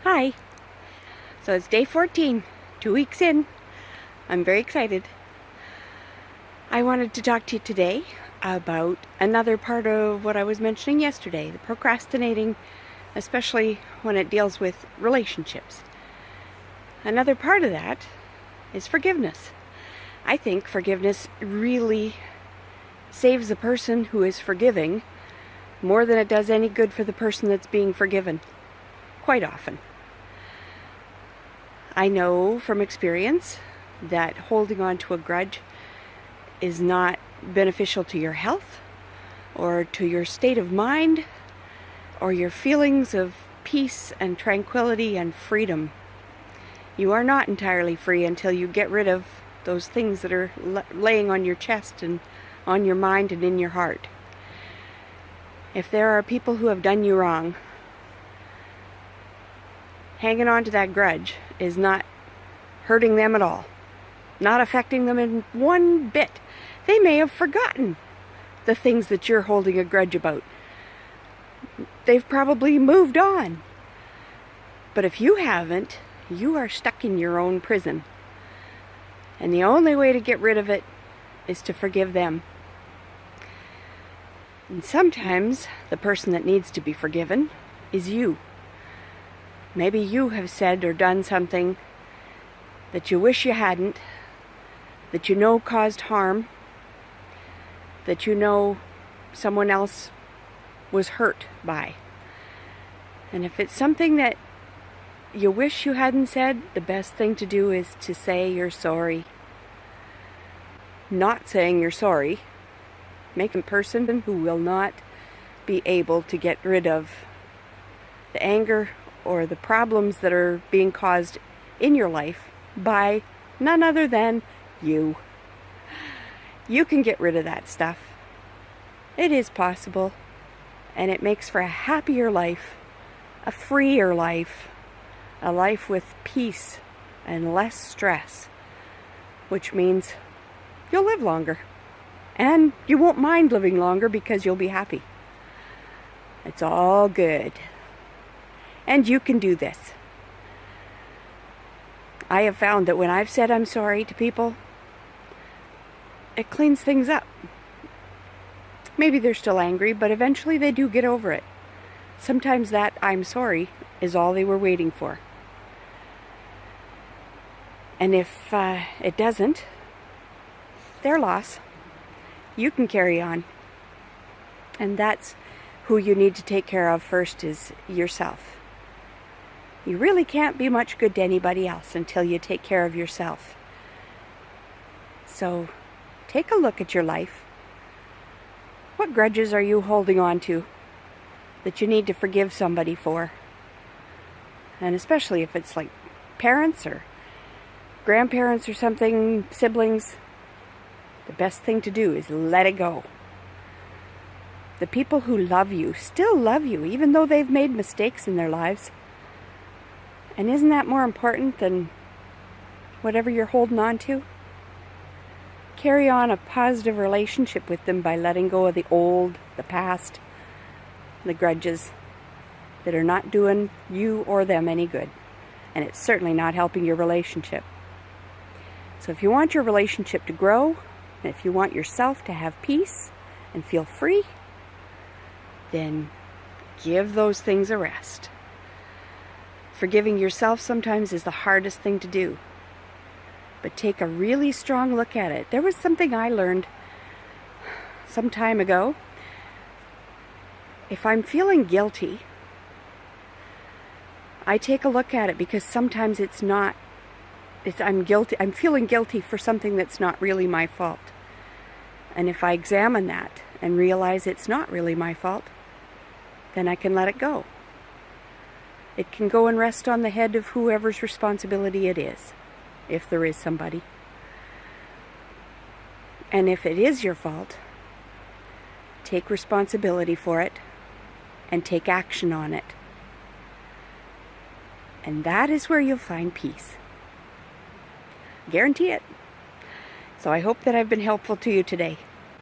Hi. So it's day 14, 2 weeks in. I'm very excited. I wanted to talk to you today about another part of what I was mentioning yesterday, the procrastinating, especially when it deals with relationships. Another part of that is forgiveness. I think forgiveness really saves the person who is forgiving more than it does any good for the person that's being forgiven, quite often. I know from experience that holding on to a grudge is not beneficial to your health or to your state of mind or your feelings of peace and tranquility and freedom. You are not entirely free until you get rid of those things that are laying on your chest and on your mind and in your heart. If there are people who have done you wrong, hanging on to that grudge is not hurting them at all, not affecting them in one bit. They may have forgotten the things that you're holding a grudge about. They've probably moved on. But if you haven't, you are stuck in your own prison. And the only way to get rid of it is to forgive them. And sometimes the person that needs to be forgiven is you. Maybe you have said or done something that you wish you hadn't, that you know caused harm, that you know someone else was hurt by. And if it's something that you wish you hadn't said, the best thing to do is to say you're sorry. Not saying you're sorry makes a person who will not be able to get rid of the anger or the problems that are being caused in your life by none other than you. You can get rid of that stuff. It is possible, and it makes for a happier life, a freer life, a life with peace and less stress, which means you'll live longer, and you won't mind living longer because you'll be happy. It's all good. And you can do this. I have found that when I've said I'm sorry to people, it cleans things up. Maybe they're still angry, but eventually they do get over it. Sometimes that I'm sorry is all they were waiting for. And if it doesn't, their loss. You can carry on. And that's who you need to take care of first, is yourself. You really can't be much good to anybody else until you take care of yourself. So take a look at your life. What grudges are you holding on to that you need to forgive somebody for? And especially if it's like parents or grandparents or something, siblings, the best thing to do is let it go. The people who love you still love you, even though they've made mistakes in their lives. And isn't that more important than whatever you're holding on to? Carry on a positive relationship with them by letting go of the old, the past, the grudges that are not doing you or them any good. And it's certainly not helping your relationship. So if you want your relationship to grow, and if you want yourself to have peace and feel free, then give those things a rest. Forgiving yourself sometimes is the hardest thing to do. But take a really strong look at it. There was something I learned some time ago. If I'm feeling guilty, I take a look at it, because sometimes I'm guilty. I'm feeling guilty for something that's not really my fault. And if I examine that and realize it's not really my fault, then I can let it go. It can go and rest on the head of whoever's responsibility it is, if there is somebody. And if it is your fault, take responsibility for it and take action on it. And that is where you'll find peace. Guarantee it. So I hope that I've been helpful to you today.